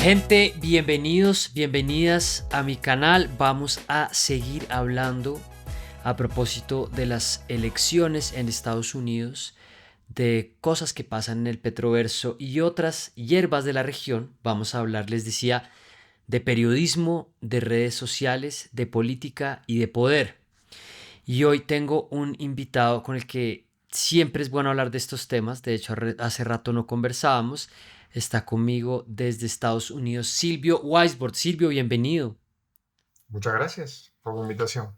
Gente, bienvenidos, bienvenidas a mi canal. Vamos a seguir hablando a propósito de las elecciones en Estados Unidos, de cosas que pasan en el Petroverso y otras hierbas de la región. Vamos a hablar, les decía, de periodismo, de redes sociales, de política y de poder. Y hoy tengo un invitado con el que siempre es bueno hablar de estos temas. De hecho, hace rato no conversábamos. Está conmigo desde Estados Unidos Silvio Weisbord. Silvio, bienvenido. Muchas gracias por la invitación.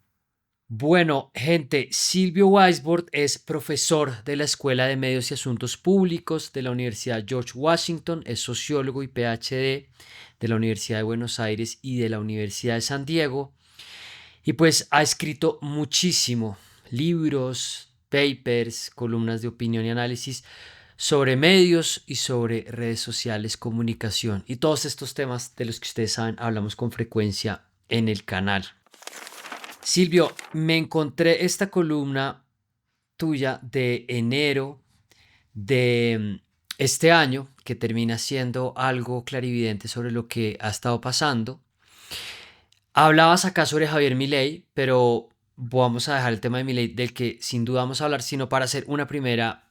Bueno, gente, Silvio Weisbord es profesor de la Escuela de Medios y Asuntos Públicos de la Universidad George Washington, es sociólogo y PhD de la Universidad de Buenos Aires y de la Universidad de San Diego. Y pues ha escrito muchísimo, libros, papers, columnas de opinión y análisis sobre medios y sobre redes sociales, comunicación y todos estos temas de los que ustedes saben hablamos con frecuencia en el canal. Silvio, me encontré esta columna tuya de enero de este año que termina siendo algo clarividente sobre lo que ha estado pasando. Hablabas acá sobre Javier Milei, pero vamos a dejar el tema de Milei del que sin duda vamos a hablar, sino para hacer una primera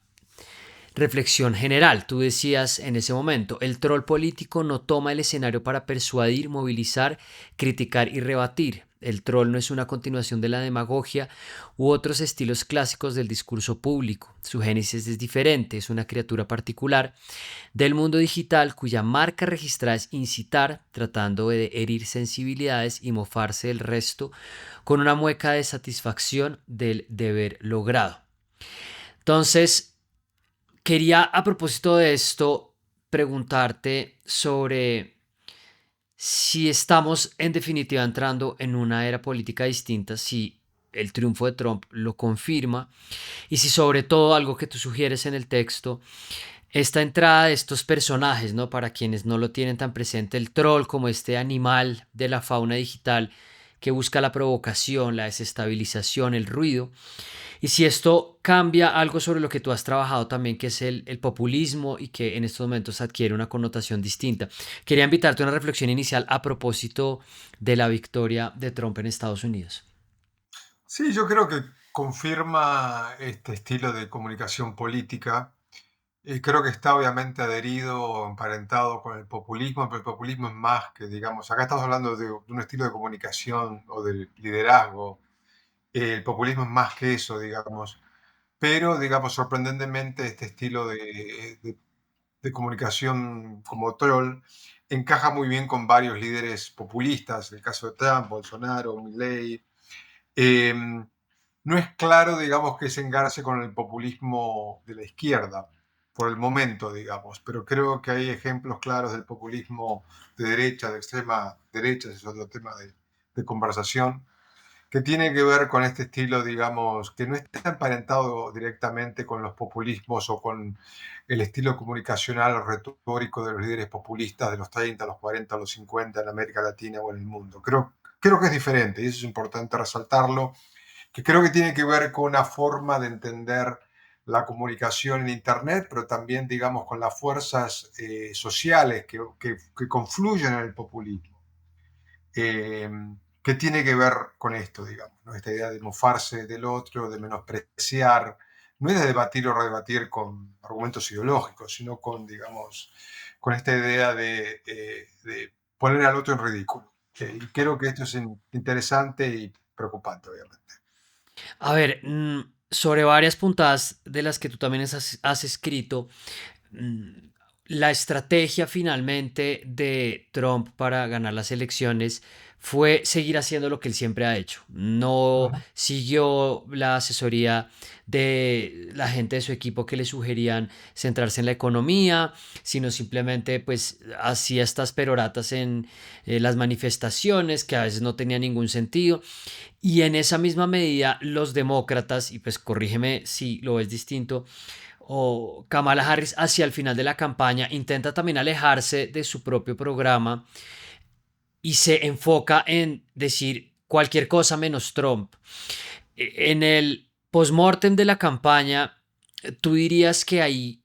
reflexión general. Tú decías en ese momento, el troll político no toma el escenario para persuadir, movilizar, criticar y rebatir. El troll no es una continuación de la demagogia u otros estilos clásicos del discurso público. Su génesis es diferente, es una criatura particular del mundo digital cuya marca registrada es incitar, tratando de herir sensibilidades y mofarse del resto con una mueca de satisfacción del deber logrado. Entonces, quería a propósito de esto preguntarte sobre si estamos en definitiva entrando en una era política distinta, si el triunfo de Trump lo confirma y si sobre todo algo que tú sugieres en el texto, esta entrada de estos personajes, ¿no? Para quienes no lo tienen tan presente, el troll como este animal de la fauna digital que busca la provocación, la desestabilización, el ruido. Y si esto cambia algo sobre lo que tú has trabajado también, que es el populismo y que en estos momentos adquiere una connotación distinta. Quería invitarte a una reflexión inicial a propósito de la victoria de Trump en Estados Unidos. Sí, yo creo que confirma este estilo de comunicación política. Creo que está obviamente adherido o emparentado con el populismo, pero el populismo es más que, digamos, acá estamos hablando de un estilo de comunicación o de liderazgo. El populismo es más que eso, digamos. Pero, digamos, sorprendentemente este estilo de comunicación como troll encaja muy bien con varios líderes populistas, el caso de Trump, Bolsonaro, Milei. Eh, no es claro, digamos, que se engarce con el populismo de la izquierda, por el momento, digamos, pero creo que hay ejemplos claros del populismo de derecha, de extrema derecha, ese es otro tema de conversación, que tiene que ver con este estilo, digamos, que no está emparentado directamente con los populismos o con el estilo comunicacional o retórico de los líderes populistas de los 30, los 40, los 50 en América Latina o en el mundo. Creo que es diferente y eso es importante resaltarlo, que creo que tiene que ver con una forma de entender la comunicación en Internet, pero también, digamos, con las fuerzas sociales que confluyen en el populismo. Eh, ¿Qué tiene que ver con esto, digamos? ¿No? Esta idea de mofarse del otro, de menospreciar, no es de debatir o redebatir con argumentos ideológicos, sino con, digamos, con esta idea de poner al otro en ridículo. Y creo que esto es interesante y preocupante, obviamente. A ver, sobre varias puntadas de las que tú también has escrito, mm, la estrategia finalmente de Trump para ganar las elecciones fue seguir haciendo lo que él siempre ha hecho. No Ujú. siguió la asesoría de la gente de su equipo que le sugerían centrarse en la economía, sino simplemente pues hacía estas peroratas en las manifestaciones que a veces no tenía ningún sentido. Y en esa misma medida los demócratas, y pues corrígeme si lo ves distinto, o Kamala Harris hacia el final de la campaña intenta también alejarse de su propio programa y se enfoca en decir cualquier cosa menos Trump. En el postmortem de la campaña, tú dirías que ahí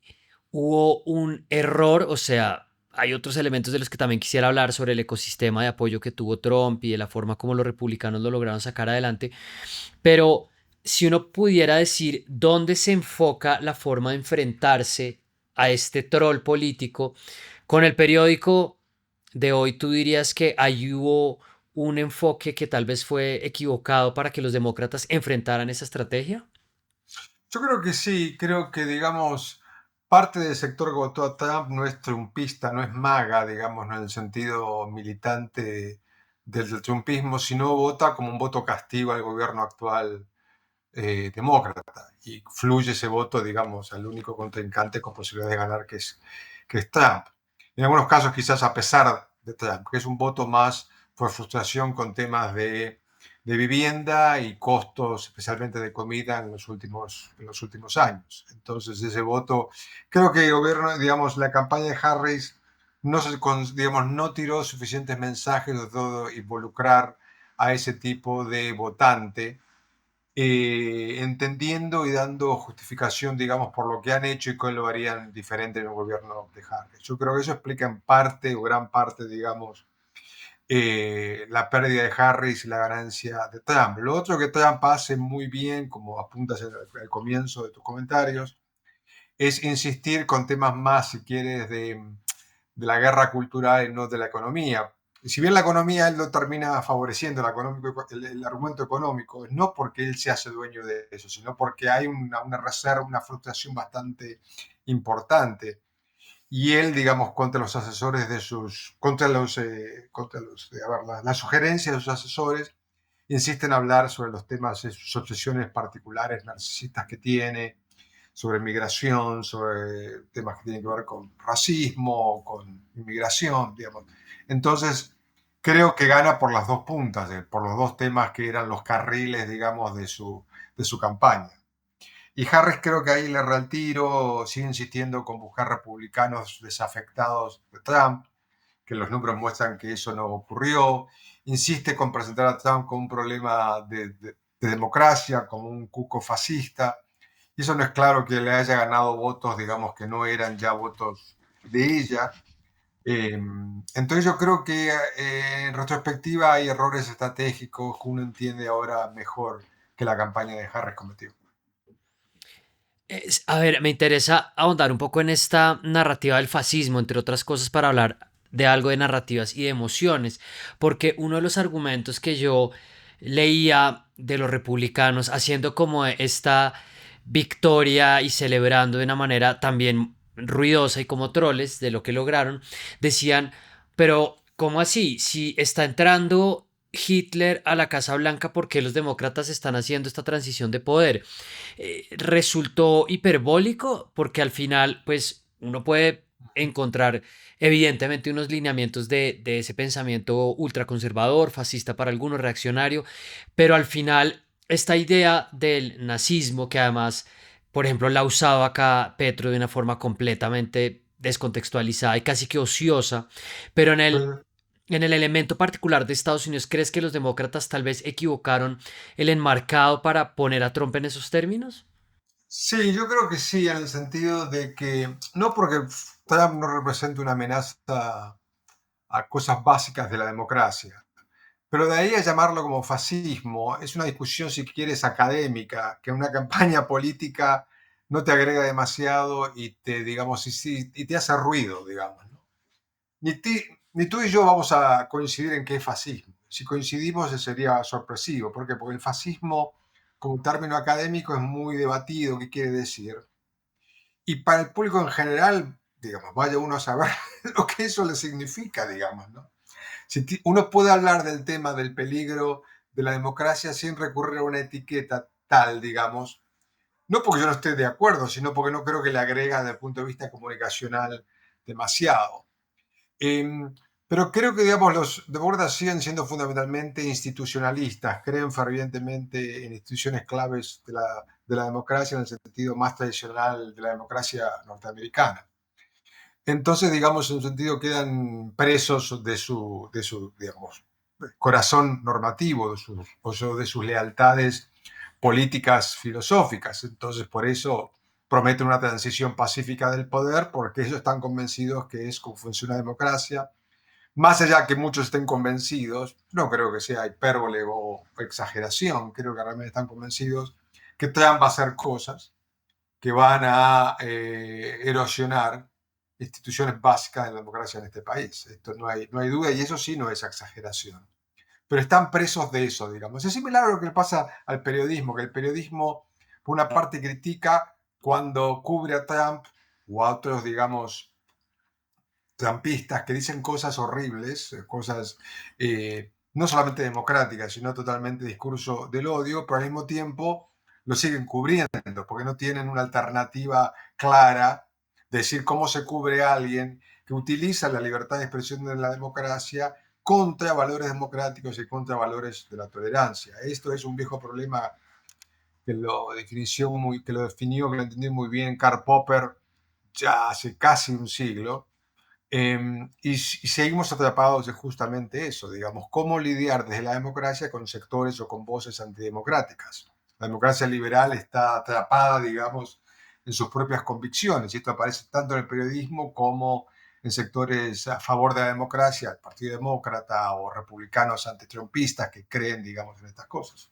hubo un error, o sea, hay otros elementos de los que también quisiera hablar sobre el ecosistema de apoyo que tuvo Trump y de la forma como los republicanos lo lograron sacar adelante. Pero si uno pudiera decir dónde se enfoca la forma de enfrentarse a este troll político, con el periódico de hoy, ¿tú dirías que ahí hubo un enfoque que tal vez fue equivocado para que los demócratas enfrentaran esa estrategia? Yo creo que sí, creo que, digamos, parte del sector que votó a Trump no es trumpista, no es maga, digamos, ¿no? En el sentido militante del trumpismo, sino vota como un voto castigo al gobierno actual demócrata. Y fluye ese voto, digamos, al único contrincante con posibilidad de ganar, que es Trump. En algunos casos, quizás a pesar de Trump, que es un voto más por frustración con temas de vivienda y costos, especialmente de comida, en los últimos años. Entonces, ese voto, creo que el gobierno, digamos, la campaña de Harris no, digamos, no tiró suficientes mensajes de todo involucrar a ese tipo de votante, entendiendo y dando justificación, digamos, por lo que han hecho y cómo lo harían diferente en el gobierno de Harris. Yo creo que eso explica en parte o gran parte, digamos, la pérdida de Harris y la ganancia de Trump. Lo otro que Trump hace muy bien, como apuntas al comienzo de tus comentarios, es insistir con temas más, si quieres, de la guerra cultural y no de la economía. Y si bien la economía él lo termina favoreciendo, el argumento económico, no porque él se hace dueño de eso, sino porque hay una reserva, una fluctuación bastante importante. Y él, digamos, contra los asesores de sus, a ver, las sugerencias de sus asesores, insiste en hablar sobre los temas de sus obsesiones particulares, narcisistas que tiene, sobre migración, sobre temas que tienen que ver con racismo, con inmigración, digamos. Entonces, creo que gana por las dos puntas, por los dos temas que eran los carriles, digamos, de su campaña. Y Harris creo que ahí le erra el tiro, sigue insistiendo con buscar republicanos desafectados de Trump, que los números muestran que eso no ocurrió. Insiste con presentar a Trump como un problema de democracia, como un cuco fascista. Y eso no es claro que le haya ganado votos, digamos, que no eran ya votos de ella. Entonces yo creo que en retrospectiva hay errores estratégicos que uno entiende ahora mejor que la campaña de Harris cometió. A ver, me interesa ahondar un poco en esta narrativa del fascismo, entre otras cosas, para hablar de algo de narrativas y de emociones, porque uno de los argumentos que yo leía de los republicanos haciendo como esta victoria y celebrando de una manera también ruidosa y como troles de lo que lograron, decían, pero ¿cómo así? Si está entrando Hitler a la Casa Blanca, ¿por qué los demócratas están haciendo esta transición de poder? Resultó hiperbólico porque al final, pues, uno puede encontrar evidentemente unos lineamientos de ese pensamiento ultraconservador, fascista para algunos, reaccionario, pero al final esta idea del nazismo, que además, por ejemplo, la ha usado acá Petro de una forma completamente descontextualizada y casi que ociosa, pero en el elemento particular de Estados Unidos, ¿crees que los demócratas tal vez equivocaron el enmarcado para poner a Trump en esos términos? Sí, yo creo que sí, en el sentido de que no porque Trump no represente una amenaza a cosas básicas de la democracia, pero de ahí a llamarlo como fascismo, es una discusión, si quieres, académica, que una campaña política no te agrega demasiado y te, digamos, y te hace ruido, digamos, ¿no? Ni, ni tú y yo vamos a coincidir en qué es fascismo. Si coincidimos, sería sorpresivo. ¿Por qué? Porque el fascismo, como término académico, es muy debatido, ¿qué quiere decir? Y para el público en general, digamos, vaya uno a saber lo que eso le significa, digamos, ¿no? Si uno puede hablar del tema del peligro de la democracia sin recurrir a una etiqueta tal, digamos, no porque yo no esté de acuerdo, sino porque no creo que le agrega desde el punto de vista comunicacional demasiado. Eh, pero creo que, digamos, los demócratas siguen siendo fundamentalmente institucionalistas, creen fervientemente en instituciones claves de la democracia en el sentido más tradicional de la democracia norteamericana. Entonces, digamos, en un sentido quedan presos de su, digamos, corazón normativo, o de sus lealtades políticas filosóficas. Entonces, por eso prometen una transición pacífica del poder porque ellos están convencidos que es como funciona la democracia. Más allá que muchos estén convencidos, no creo que sea hipérbole o exageración, creo que realmente están convencidos que Trump va a hacer cosas que van a erosionar instituciones básicas de la democracia en este país. Esto no hay duda y eso sí no es exageración. Pero están presos de eso, digamos. Es similar a lo que le pasa al periodismo, que el periodismo, por una parte, critica cuando cubre a Trump o a otros, digamos, trumpistas que dicen cosas horribles, cosas no solamente democráticas, sino totalmente discurso del odio, pero al mismo tiempo lo siguen cubriendo, porque no tienen una alternativa clara de decir cómo se cubre a alguien que utiliza la libertad de expresión de la democracia contra valores democráticos y contra valores de la tolerancia. Esto es un viejo problema que lo definió, que lo entendió muy bien Karl Popper ya hace casi un siglo, y seguimos atrapados de justamente eso, digamos, cómo lidiar desde la democracia con sectores o con voces antidemocráticas. La democracia liberal está atrapada, digamos, en sus propias convicciones, y esto aparece tanto en el periodismo como en sectores a favor de la democracia, el Partido Demócrata o republicanos antitrumpistas que creen, digamos, en estas cosas.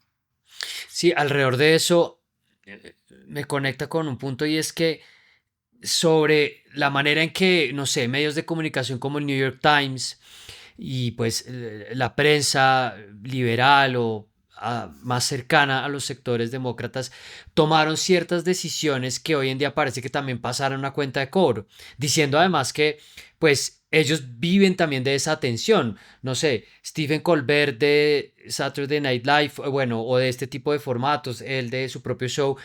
Sí, alrededor de eso me conecta con un punto y es que sobre la manera en que, no sé, medios de comunicación como el New York Times y pues la prensa liberal o más cercana a los sectores demócratas tomaron ciertas decisiones que hoy en día parece que también pasaron a una cuenta de cobro, diciendo además que pues ellos viven también de esa atención. No sé, Stephen Colbert de Saturday Night Live, bueno, o de este tipo de formatos, el de su propio show,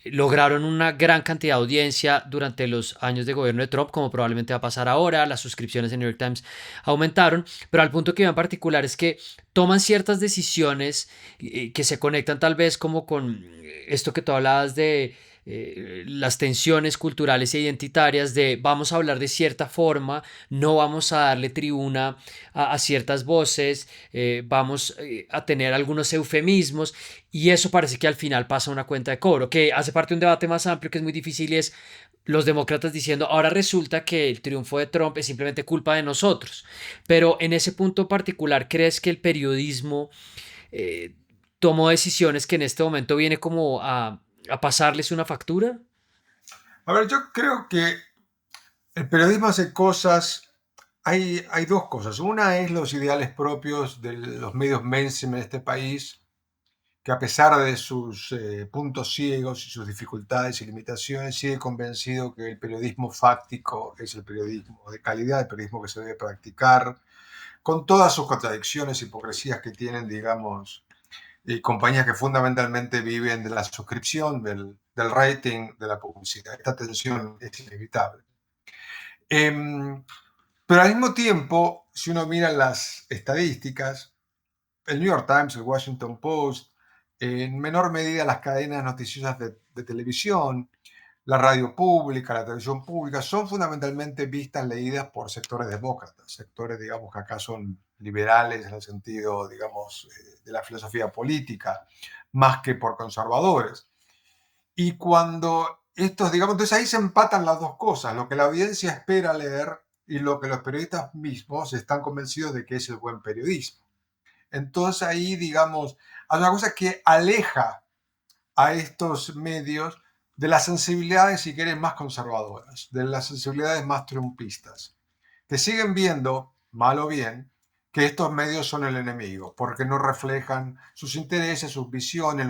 lograron una gran cantidad de audiencia durante los años de gobierno de Trump, como probablemente va a pasar ahora. Las suscripciones en New York Times aumentaron, pero al punto que iba en particular es que toman ciertas decisiones que se conectan tal vez como con esto que tú hablabas de las tensiones culturales e identitarias de vamos a hablar de cierta forma, no vamos a darle tribuna a ciertas voces, vamos a tener algunos eufemismos y eso parece que al final pasa a una cuenta de cobro, que hace parte de un debate más amplio que es muy difícil y es los demócratas diciendo ahora resulta que el triunfo de Trump es simplemente culpa de nosotros. Pero en ese punto particular, ¿crees que el periodismo eh, tomó decisiones que en este momento viene como a pasarles una factura? A ver, yo creo que el periodismo hace cosas, hay dos cosas. Una es los ideales propios de los medios mainstream en este país, que a pesar de sus puntos ciegos y sus dificultades y limitaciones, sigue convencido que el periodismo fáctico es el periodismo de calidad, el periodismo que se debe practicar, con todas sus contradicciones e hipocresías que tienen, digamos, compañías que fundamentalmente viven de la suscripción, del rating, de la publicidad. Esta tensión es inevitable. Em, pero al mismo tiempo, si uno mira las estadísticas, el New York Times, el Washington Post, en menor medida las cadenas noticiosas de televisión, la radio pública, la televisión pública, son fundamentalmente vistas, leídas por sectores demócratas, sectores, digamos, que acá son liberales en el sentido, digamos, de la filosofía política, más que por conservadores. Y cuando estos, digamos, entonces ahí se empatan las dos cosas, lo que la audiencia espera leer y lo que los periodistas mismos están convencidos de que es el buen periodismo. Entonces ahí, digamos, hay una cosa que aleja a estos medios de las sensibilidades, si quieren, más conservadoras, de las sensibilidades más trumpistas, que siguen viendo, mal o bien, que estos medios son el enemigo, porque no reflejan sus intereses, sus visiones,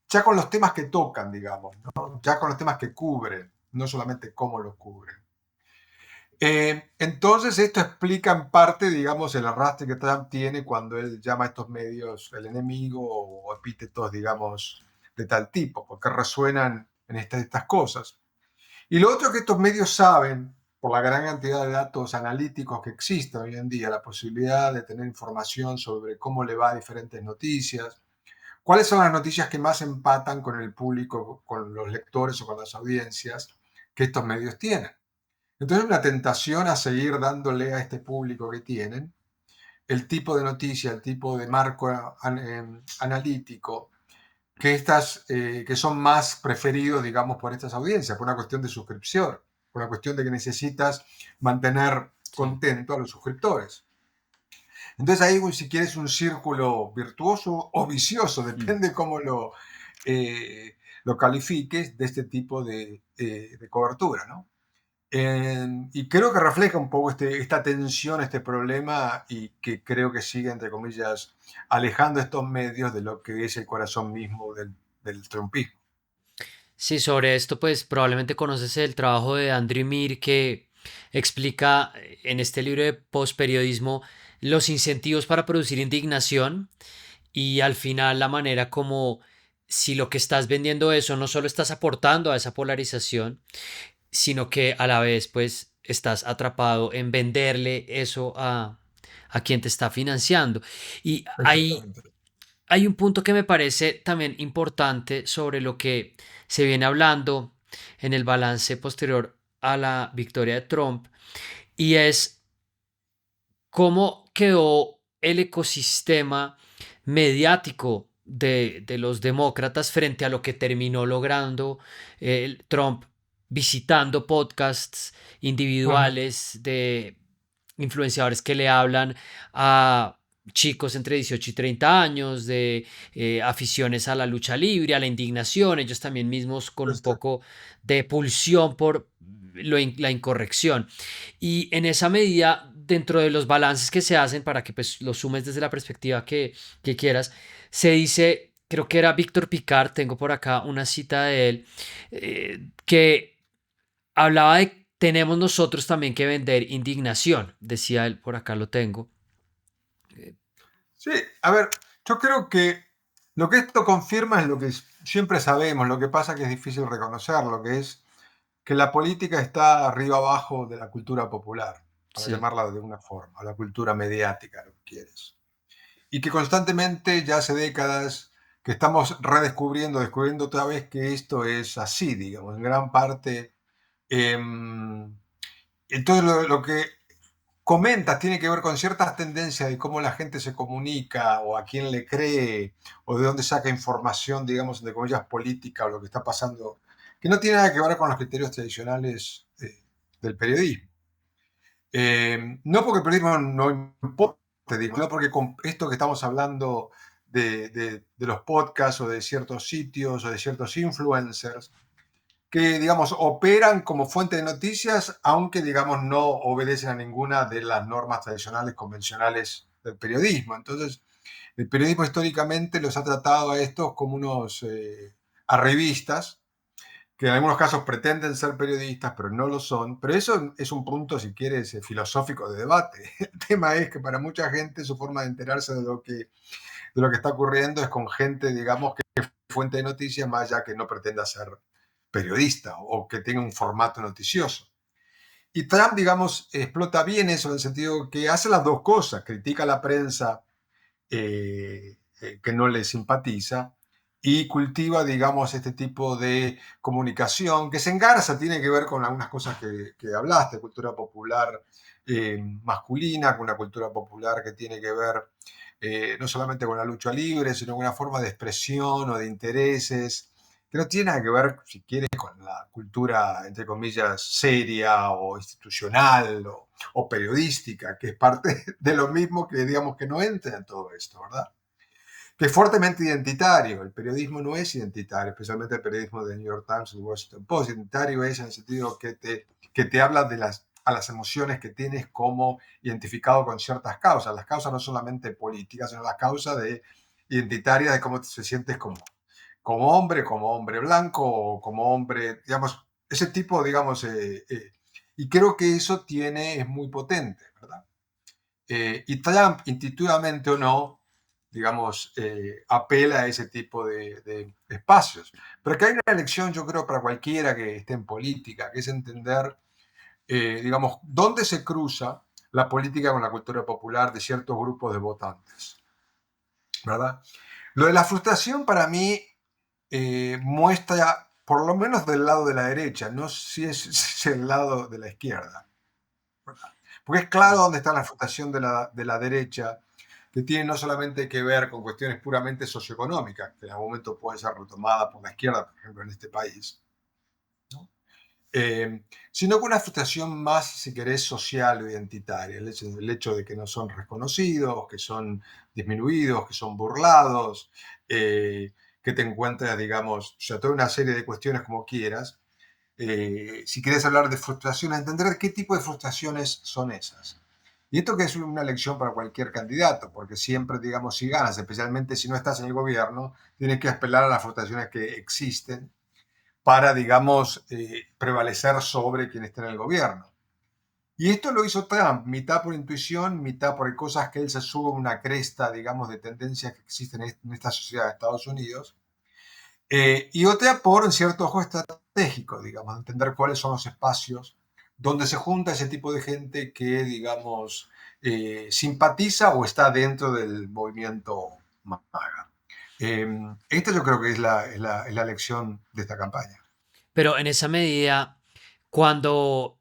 ya con los temas que tocan, digamos, ¿no? Ya con los temas que cubren, no solamente cómo los cubren. Entonces esto explica en parte, digamos, el arrastre que Trump tiene cuando él llama a estos medios el enemigo o epítetos, digamos, de tal tipo, porque resuenan en estas cosas. Y lo otro es que estos medios saben, por la gran cantidad de datos analíticos que existen hoy en día, la posibilidad de tener información sobre cómo le va a diferentes noticias, cuáles son las noticias que más empatan con el público, con los lectores o con las audiencias que estos medios tienen. Entonces, una tentación a seguir dándole a este público que tienen el tipo de noticia, el tipo de marco analítico, que son más preferidos, digamos, por estas audiencias, por una cuestión de suscripción, por una cuestión de que necesitas mantener Sí. contento a los suscriptores. Entonces ahí, si quieres, un círculo virtuoso o vicioso, Mm. depende cómo lo califiques, de este tipo de cobertura, ¿no? Y creo que refleja un poco esta tensión, este problema, y que creo que sigue, entre comillas, alejando estos medios de lo que es el corazón mismo del trumpismo. Sí, sobre esto, pues probablemente conoces el trabajo de Andrew Mir que explica en este libro de postperiodismo los incentivos para producir indignación y al final la manera como si lo que estás vendiendo eso no solo estás aportando a esa polarización, sino que a la vez pues estás atrapado en venderle eso a quien te está financiando. Y Exactamente. hay un punto que me parece también importante sobre lo que se viene hablando en el balance posterior a la victoria de Trump y es cómo quedó el ecosistema mediático de los demócratas frente a lo que terminó logrando Trump visitando podcasts Ujú. individuales de influenciadores que le hablan a chicos entre 18 y 30 años, de aficiones a la lucha libre, a la indignación, ellos también mismos con un Exacto. poco de pulsión por la incorrección. Y en esa medida, dentro de los balances que se hacen, para que pues lo sumes desde la perspectiva que quieras, se dice, creo que era Víctor Picard, tengo por acá una cita de él, que hablaba de tenemos nosotros también que vender indignación, decía él, por acá lo tengo. Sí, a ver, yo creo que lo que esto confirma es lo que siempre sabemos, lo que pasa que es difícil reconocerlo, que es que la política está arriba abajo de la cultura popular, para Sí, llamarla de una forma, la cultura mediática, lo que quieres. Y que constantemente, ya hace décadas, que estamos redescubriendo, descubriendo otra vez que esto es así, digamos, en gran parte. Entonces, lo que comentas tiene que ver con ciertas tendencias de cómo la gente se comunica o a quién le cree o de dónde saca información, digamos, de comillas, política o lo que está pasando, que no tiene nada que ver con los criterios tradicionales del periodismo. No porque el periodismo no importe, digo, no porque con esto que estamos hablando de los podcasts o de ciertos sitios o de ciertos influencers, que, digamos, operan como fuente de noticias, aunque, digamos, no obedecen a ninguna de las normas tradicionales, convencionales del periodismo. Entonces, el periodismo históricamente los ha tratado a estos como unos arribistas, que en algunos casos pretenden ser periodistas, pero no lo son. Pero eso es un punto, si quieres, filosófico de debate. El tema es que para mucha gente su forma de enterarse de lo que está ocurriendo es con gente, digamos, que es fuente de noticias, más allá que no pretenda ser periodista o que tenga un formato noticioso. Y Trump, digamos, explota bien eso en el sentido que hace las dos cosas, critica a la prensa que no le simpatiza y cultiva, digamos, este tipo de comunicación que se engarza, tiene que ver con algunas cosas que hablaste, cultura popular masculina, con una cultura popular que tiene que ver no solamente con la lucha libre, sino con una forma de expresión o de intereses, que no tiene nada que ver, si quieres, con la cultura, entre comillas, seria o institucional o periodística, que es parte de lo mismo que, digamos, que no entra en todo esto, ¿verdad? Que es fuertemente identitario. El periodismo no es identitario, especialmente el periodismo de New York Times y Washington Post. Identitario es en el sentido que te habla a las emociones que tienes como identificado con ciertas causas. Las causas no solamente políticas, sino las causas identitarias de cómo te sientes como hombre blanco o como hombre, digamos, ese tipo, digamos, y creo que eso es muy potente, ¿verdad? Y Trump, intuitivamente o no, digamos, apela a ese tipo de espacios. Pero que hay una elección, yo creo, para cualquiera que esté en política, que es entender, digamos, dónde se cruza la política con la cultura popular de ciertos grupos de votantes, ¿verdad? Lo de la frustración para mí muestra, por lo menos del lado de la derecha, no sé si es el lado de la izquierda, ¿verdad? Porque es claro mm, dónde está la frustración de la derecha, que tienen no solamente que ver con cuestiones puramente socioeconómicas, que en algún momento pueden ser retomadas por la izquierda, por ejemplo, en este país, ¿no? Sino con una frustración más, si querés, social o identitaria, el hecho de que no son reconocidos, que son disminuidos, que son burlados, que te encuentras, digamos, o sea, toda una serie de cuestiones como quieras. Si quieres hablar de frustraciones, entender qué tipo de frustraciones son esas. Y esto que es una lección para cualquier candidato, porque siempre, digamos, si ganas, especialmente si no estás en el gobierno, tienes que apelar a las frustraciones que existen para, digamos, prevalecer sobre quien está en el gobierno. Y esto lo hizo Trump, mitad por intuición, mitad por cosas que él se sube una cresta, digamos, de tendencias que existen en esta sociedad de Estados Unidos, y otra por un cierto ojo estratégico, digamos, entender cuáles son los espacios donde se junta ese tipo de gente que, digamos, simpatiza o está dentro del movimiento MAGA. Esta yo creo que es la lección de esta campaña. Pero en esa medida, cuando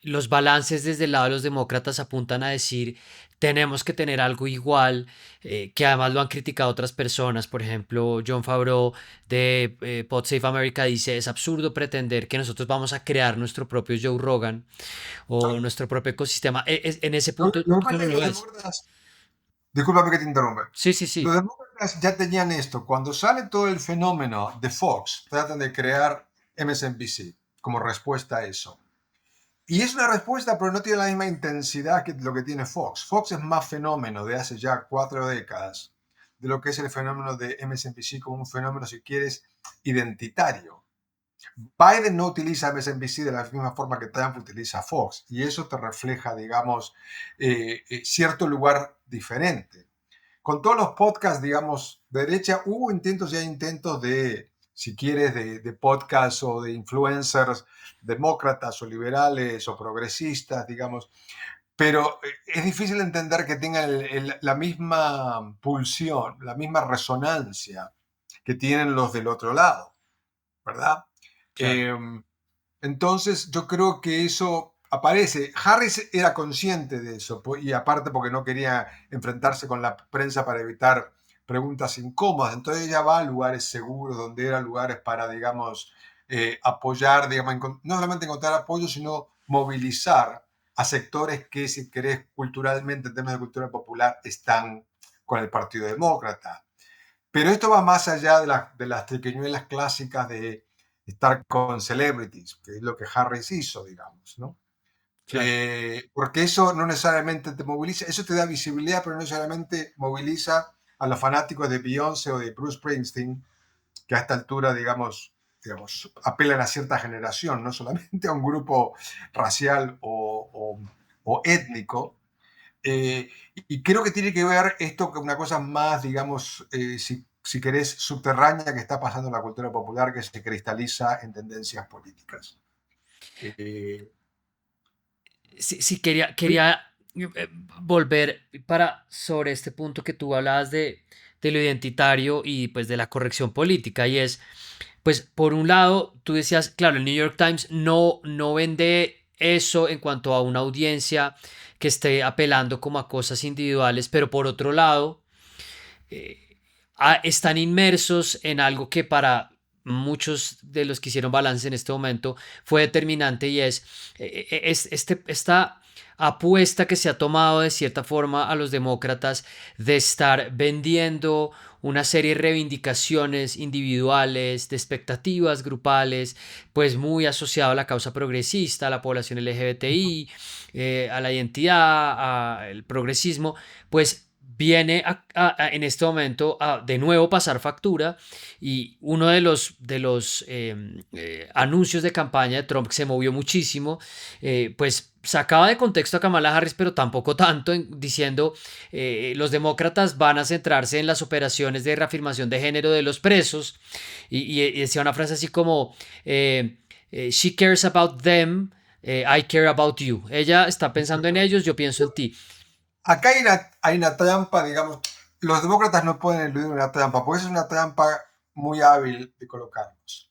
los balances desde el lado de los demócratas apuntan a decir tenemos que tener algo igual, que además lo han criticado otras personas, por ejemplo John Favreau de Pod Save America dice es absurdo pretender que nosotros vamos a crear nuestro propio Joe Rogan o nuestro propio ecosistema. En ese punto, Lo que pasa ¿cómo es que lo los ves? demócratas, discúlpame que te interrumpa, Sí, sí, los sí. demócratas ya tenían esto. Cuando sale todo el fenómeno de Fox, tratan de crear MSNBC como respuesta a eso. Y es una respuesta, pero no tiene la misma intensidad que lo que tiene Fox. Fox es más fenómeno de hace ya 4 décadas de lo que es el fenómeno de MSNBC como un fenómeno, si quieres, identitario. Biden no utiliza MSNBC de la misma forma que Trump utiliza Fox, y eso te refleja, digamos, cierto lugar diferente. Con todos los podcasts, digamos, de derecha, hubo intentos y hay intentos de, si quieres, de podcasts o de influencers demócratas o liberales o progresistas, digamos, pero es difícil entender que tengan la misma pulsión, la misma resonancia que tienen los del otro lado, ¿verdad? Claro. Eh, entonces yo creo que eso aparece. Harris era consciente de eso y aparte porque no quería enfrentarse con la prensa para evitar preguntas incómodas. Entonces ella va a lugares seguros, donde eran lugares para, digamos, apoyar, digamos, no solamente encontrar apoyo, sino movilizar a sectores que, si querés, culturalmente, en términos de cultura popular, están con el Partido Demócrata. Pero esto va más allá de las triquiñuelas clásicas de estar con celebrities, que es lo que Harris hizo, digamos, ¿no? Claro. Porque eso no necesariamente te moviliza, eso te da visibilidad, pero no necesariamente moviliza a los fanáticos de Beyoncé o de Bruce Springsteen, que a esta altura, digamos apelan a cierta generación, no solamente a un grupo racial o étnico. Y creo que tiene que ver esto con una cosa más, digamos, si querés, subterránea que está pasando en la cultura popular que se cristaliza en tendencias políticas. Eh, Sí, sí, quería volver para sobre este punto que tú hablabas de lo identitario y pues de la corrección política y es, pues por un lado, tú decías, claro, el New York Times no vende eso en cuanto a una audiencia que esté apelando como a cosas individuales, pero por otro lado, eh, están inmersos en algo que para muchos de los que hicieron balance en este momento fue determinante y esta apuesta que se ha tomado de cierta forma a los demócratas de estar vendiendo una serie de reivindicaciones individuales, de expectativas grupales, pues muy asociado a la causa progresista, a la población LGBTI, a la identidad, al progresismo, pues viene en este momento a de nuevo pasar factura y uno de los anuncios de campaña de Trump que se movió muchísimo, pues sacaba de contexto a Kamala Harris, pero tampoco tanto, diciendo los demócratas van a centrarse en las operaciones de reafirmación de género de los presos y decía una frase así como she cares about them, I care about you. Ella está pensando en ellos, yo pienso en ti. Acá hay una trampa, digamos, los demócratas no pueden eludir una trampa, porque es una trampa muy hábil de colocarlos.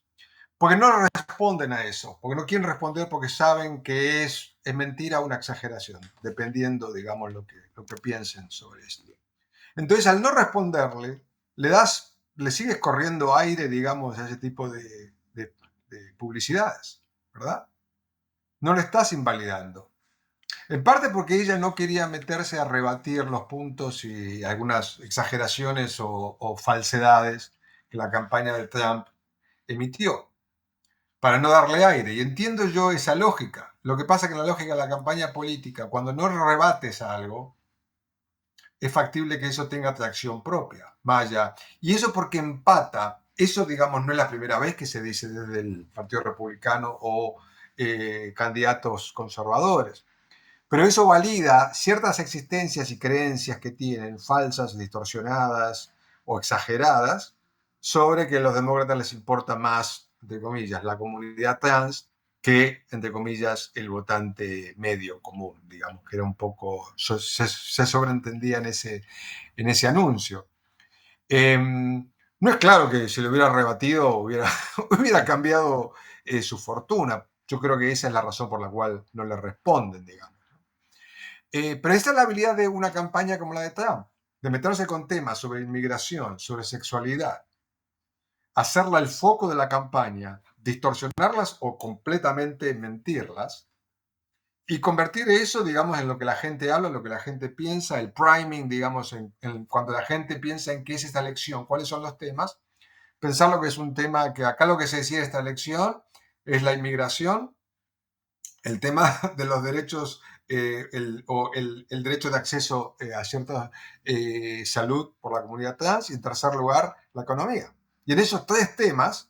Porque no responden a eso, porque no quieren responder porque saben que es mentira o una exageración, dependiendo, digamos, lo que piensen sobre esto. Entonces, al no responderle, le sigues corriendo aire, digamos, a ese tipo de publicidades, ¿verdad? No lo estás invalidando. En parte porque ella no quería meterse a rebatir los puntos y algunas exageraciones o falsedades que la campaña de Trump emitió, para no darle aire. Y entiendo yo esa lógica. Lo que pasa es que la lógica de la campaña política, cuando no rebates algo, es factible que eso tenga atracción propia. Vaya. Y eso porque empata. Eso, digamos, no es la primera vez que se dice desde el Partido Republicano o candidatos conservadores. Pero eso valida ciertas existencias y creencias que tienen, falsas, distorsionadas o exageradas, sobre que a los demócratas les importa más, entre comillas, la comunidad trans que, entre comillas, el votante medio común, digamos, que era un poco, se sobreentendía en ese anuncio. No es claro que si lo hubiera rebatido hubiera cambiado su fortuna. Yo creo que esa es la razón por la cual no le responden, digamos. Pero esta es la habilidad de una campaña como la de Trump, de meterse con temas sobre inmigración, sobre sexualidad, hacerla el foco de la campaña, distorsionarlas o completamente mentirlas y convertir eso, digamos, en lo que la gente habla, en lo que la gente piensa, el priming, digamos, cuando la gente piensa en qué es esta elección, cuáles son los temas, pensar lo que es un tema que acá lo que se decide esta elección es la inmigración, el tema de los derechos el derecho de acceso a cierta salud por la comunidad trans y en tercer lugar la economía. Y en esos tres temas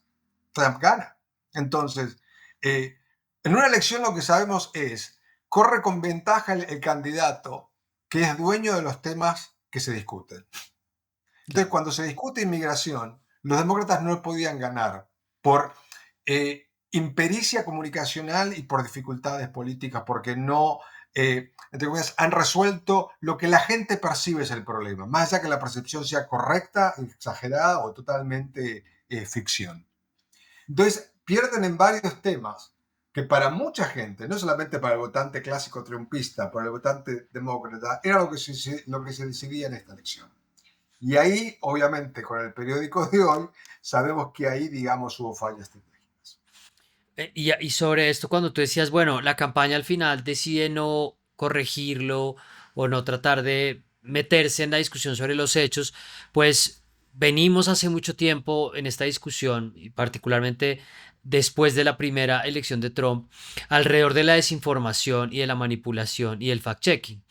Trump gana. Entonces, eh, en una elección lo que sabemos es, corre con ventaja el candidato que es dueño de los temas que se discuten. Entonces, Claro. cuando se discute inmigración, los demócratas no podían ganar por impericia comunicacional y por dificultades políticas, porque no, entre comillas, han resuelto lo que la gente percibe es el problema, más allá que la percepción sea correcta, exagerada o totalmente ficción. Entonces, pierden en varios temas que para mucha gente, no solamente para el votante clásico triunfista, para el votante demócrata, era lo que se decidía en esta elección. Y ahí, obviamente, con el periódico de hoy, sabemos que ahí, digamos, hubo fallas estratégicas. Y sobre esto, cuando tú decías, bueno, la campaña al final decide no corregirlo o no tratar de meterse en la discusión sobre los hechos, pues venimos hace mucho tiempo en esta discusión, y particularmente después de la primera elección de Trump, alrededor de la desinformación y de la manipulación y el fact-checking.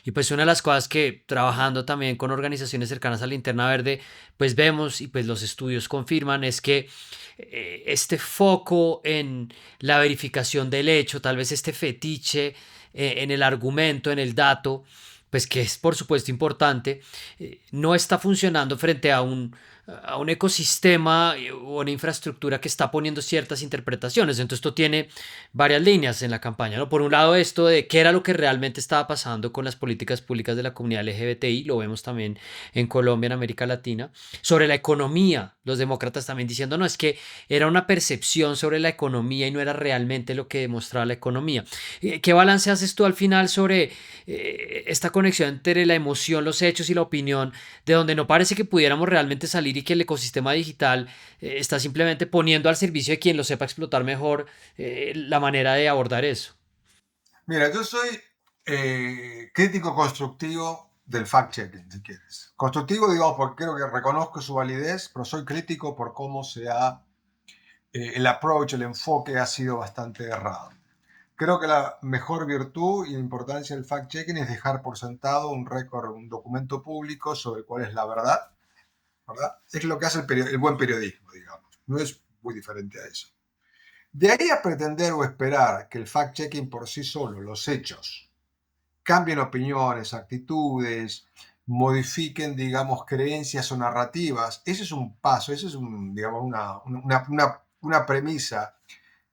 Y pues una de las cosas que trabajando también con organizaciones cercanas a la Linterna Verde, pues vemos y pues los estudios confirman es que este foco en la verificación del hecho, tal vez este fetiche en el argumento, en el dato, pues que es por supuesto importante, no está funcionando frente a un ecosistema o una infraestructura que está poniendo ciertas interpretaciones. Entonces esto tiene varias líneas en la campaña, ¿no? Por un lado esto de qué era lo que realmente estaba pasando con las políticas públicas de la comunidad LGBTI, lo vemos también en Colombia, en América Latina, sobre la economía, los demócratas también diciendo, no, es que era una percepción sobre la economía y no era realmente lo que demostraba la economía. ¿Qué balance haces tú al final sobre esta conexión entre la emoción, los hechos y la opinión, de donde no parece que pudiéramos realmente salir y que el ecosistema digital está simplemente poniendo al servicio de quien lo sepa explotar mejor la manera de abordar eso? Mira, yo soy crítico constructivo del fact-checking, si quieres. Constructivo, digamos, porque creo que reconozco su validez, pero soy crítico por cómo el approach, el enfoque ha sido bastante errado. Creo que la mejor virtud y importancia del fact-checking es dejar por sentado un récord, un documento público sobre cuál es la verdad, ¿verdad? Es lo que hace el buen periodismo, digamos. No es muy diferente a eso. De ahí a pretender o esperar que el fact-checking por sí solo, los hechos, cambien opiniones, actitudes, modifiquen, digamos, creencias o narrativas, ese es un paso, eso es, digamos, una premisa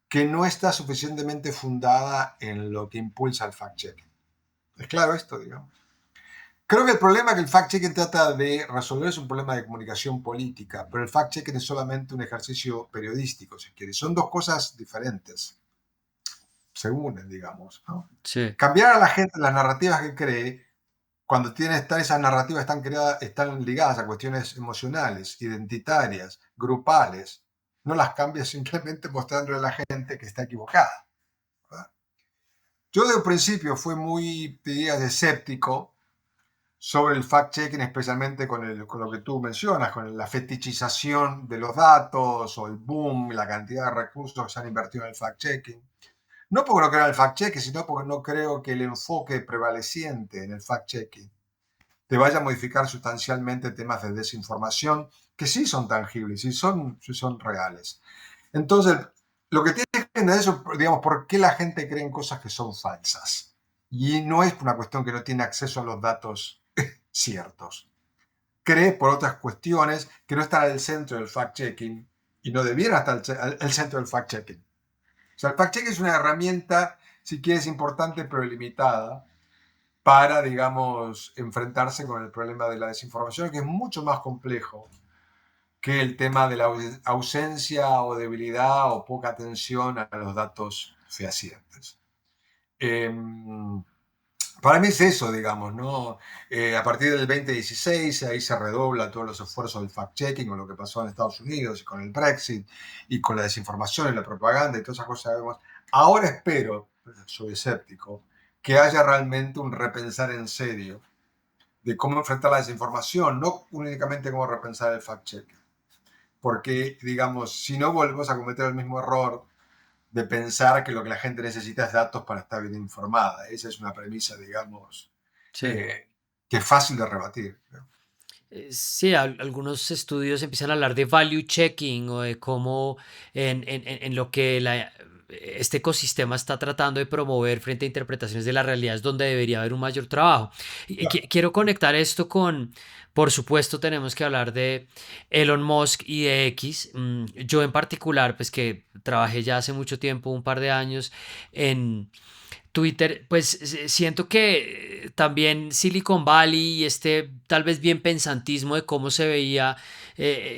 que no está suficientemente fundada en lo que impulsa el fact-checking. ¿Es claro esto, digamos? Creo que el problema que el fact-checking trata de resolver es un problema de comunicación política, pero el fact-checking es solamente un ejercicio periodístico, si quieres. Son dos cosas diferentes, se unen, digamos, ¿no? Sí. Cambiar a la gente las narrativas que cree cuando están esas narrativas están creadas, están ligadas a cuestiones emocionales, identitarias, grupales, no las cambias simplemente mostrándole a la gente que está equivocada, ¿verdad? Yo de un principio fui muy, te diría, escéptico sobre el fact-checking, especialmente con lo que tú mencionas, con la fetichización de los datos o el boom, la cantidad de recursos que se han invertido en el fact-checking. No porque no crea el fact-checking, sino porque no creo que el enfoque prevaleciente en el fact-checking te vaya a modificar sustancialmente temas de desinformación que sí son tangibles, sí son reales. Entonces, lo que tiene que entender eso, digamos, por qué la gente cree en cosas que son falsas. Y no es una cuestión que no tiene acceso a los datos ciertos. Cree por otras cuestiones que no están al centro del fact-checking y no debiera estar al centro del fact-checking. O sea, el fact-checking es una herramienta, si quieres, importante pero limitada para, digamos, enfrentarse con el problema de la desinformación, que es mucho más complejo que el tema de la ausencia o debilidad o poca atención a los datos fehacientes. Eh, para mí es eso, digamos, ¿no? A partir del 2016, ahí se redobla todos los esfuerzos del fact-checking con lo que pasó en Estados Unidos y con el Brexit y con la desinformación y la propaganda y todas esas cosas. Ahora espero, soy escéptico, que haya realmente un repensar en serio de cómo enfrentar la desinformación, no únicamente cómo repensar el fact-checking. Porque, digamos, si no volvemos a cometer el mismo error de pensar que lo que la gente necesita es datos para estar bien informada. Esa es una premisa, digamos, Sí. eh, que es fácil de rebatir, ¿no? Sí, algunos estudios empiezan a hablar de value checking o de cómo en lo que este ecosistema está tratando de promover frente a interpretaciones de la realidad es donde debería haber un mayor trabajo. Y Claro. quiero conectar esto con, por supuesto, tenemos que hablar de Elon Musk y de X. Yo en particular, pues que trabajé ya hace mucho tiempo, un par de años, en Twitter, pues siento que también Silicon Valley y este tal vez bien pensantismo de cómo se veía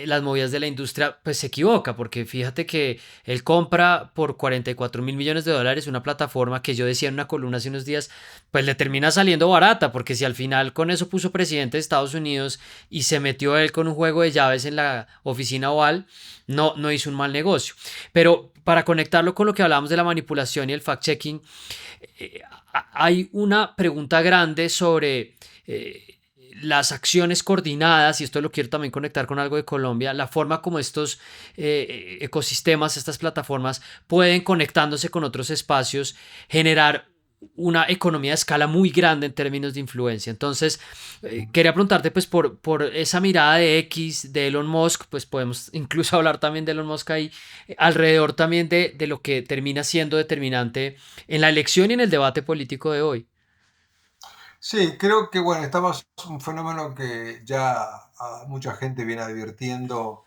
las movidas de la industria, pues se equivoca, porque fíjate que él compra por 44.000 millones de dólares una plataforma que yo decía en una columna hace unos días, pues le termina saliendo barata, porque si al final con eso puso presidente de Estados Unidos y se metió él con un juego de llaves en la oficina oval, no hizo un mal negocio. Pero para conectarlo con lo que hablábamos de la manipulación y el fact-checking, eh, hay una pregunta grande sobre las acciones coordinadas, y esto lo quiero también conectar con algo de Colombia, la forma como estos ecosistemas, estas plataformas pueden conectándose con otros espacios, generar una economía de escala muy grande en términos de influencia. Entonces, quería preguntarte, pues, por esa mirada de X, de Elon Musk, pues podemos incluso hablar también de Elon Musk ahí, alrededor también de lo que termina siendo determinante en la elección y en el debate político de hoy. Sí, creo que, bueno, estamos un fenómeno que ya mucha gente viene advirtiendo,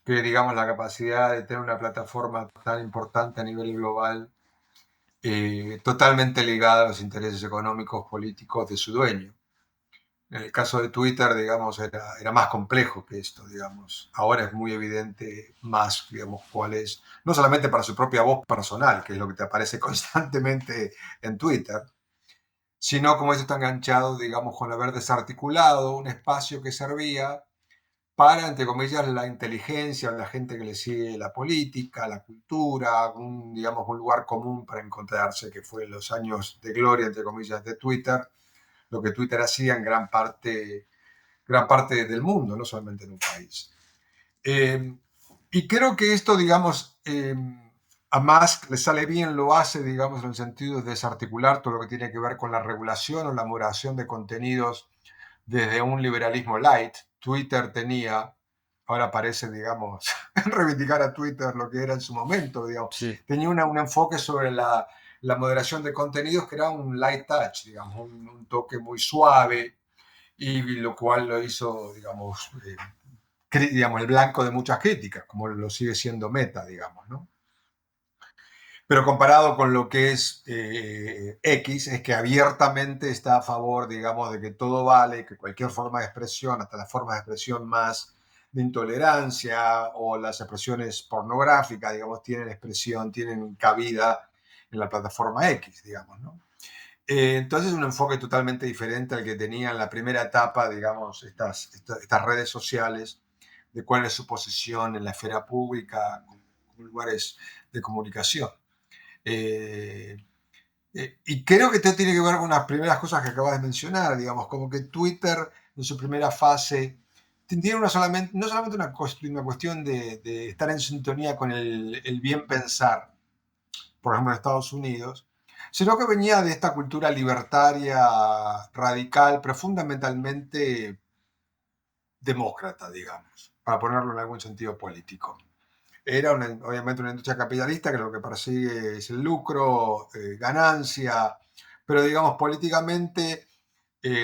que, digamos, la capacidad de tener una plataforma tan importante a nivel global, totalmente ligada a los intereses económicos, políticos de su dueño. En el caso de Twitter, digamos, era más complejo que esto, digamos. Ahora es muy evidente más, digamos, cuál es, no solamente para su propia voz personal, que es lo que te aparece constantemente en Twitter, sino como eso está enganchado, digamos, con haber desarticulado un espacio que servía para, entre comillas, la inteligencia, la gente que le sigue la política, la cultura, digamos, un lugar común para encontrarse, que fue en los años de gloria, entre comillas, de Twitter, lo que Twitter hacía en gran parte del mundo, no solamente en un país. Eh, y creo que esto, digamos, a Musk le sale bien, lo hace, digamos, en el sentido de desarticular todo lo que tiene que ver con la regulación o la moderación de contenidos desde un liberalismo light. Twitter tenía, ahora parece, digamos, reivindicar a Twitter lo que era en su momento, digamos, Sí. tenía un enfoque sobre la moderación de contenidos que era un light touch, digamos, un toque muy suave, y lo cual lo hizo, digamos, digamos, el blanco de muchas críticas, como lo sigue siendo Meta, digamos, ¿no? Pero comparado con lo que es X, es que abiertamente está a favor, digamos, de que todo vale, que cualquier forma de expresión, hasta las formas de expresión más de intolerancia o las expresiones pornográficas, digamos, tienen expresión, tienen cabida en la plataforma X, digamos, ¿no? Entonces un enfoque totalmente diferente al que tenía en la primera etapa, digamos, estas redes sociales, de cuál es su posición en la esfera pública, como lugares de comunicación. Eh, y creo que esto tiene que ver con las primeras cosas que acabas de mencionar, digamos, como que Twitter en su primera fase tiene no solamente una cuestión de estar en sintonía con el bien pensar, por ejemplo, en Estados Unidos, sino que venía de esta cultura libertaria radical, pero fundamentalmente demócrata, digamos, para ponerlo en algún sentido político. Era obviamente una industria capitalista que lo que persigue es el lucro, ganancia, pero digamos políticamente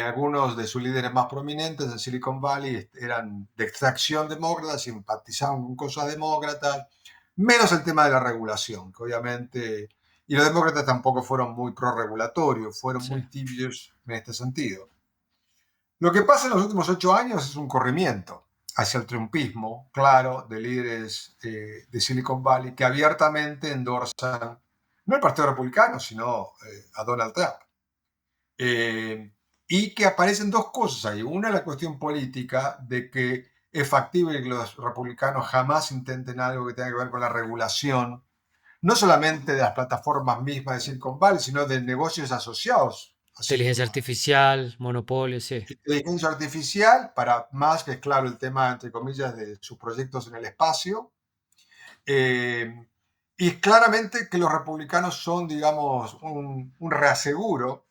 algunos de sus líderes más prominentes en Silicon Valley eran de extracción demócrata, simpatizaban con cosas demócratas, menos el tema de la regulación, que obviamente, y los demócratas tampoco fueron muy pro-regulatorios, fueron Sí. muy tibios en este sentido. Lo que pasa en los últimos 8 años es un corrimiento hacia el trumpismo, claro, de líderes de Silicon Valley que abiertamente endorsan no el Partido Republicano, sino a Donald Trump. Eh, y que aparecen dos cosas ahí. Una, la cuestión política de que es factible que los republicanos jamás intenten algo que tenga que ver con la regulación, no solamente de las plataformas mismas de Silicon Valley, sino de negocios asociados a Inteligencia Silicon Valley. artificial, monopolio, sí. Inteligencia artificial, para más que es claro el tema, entre comillas, de sus proyectos en el espacio. Eh, y claramente que los republicanos son, digamos, un reaseguro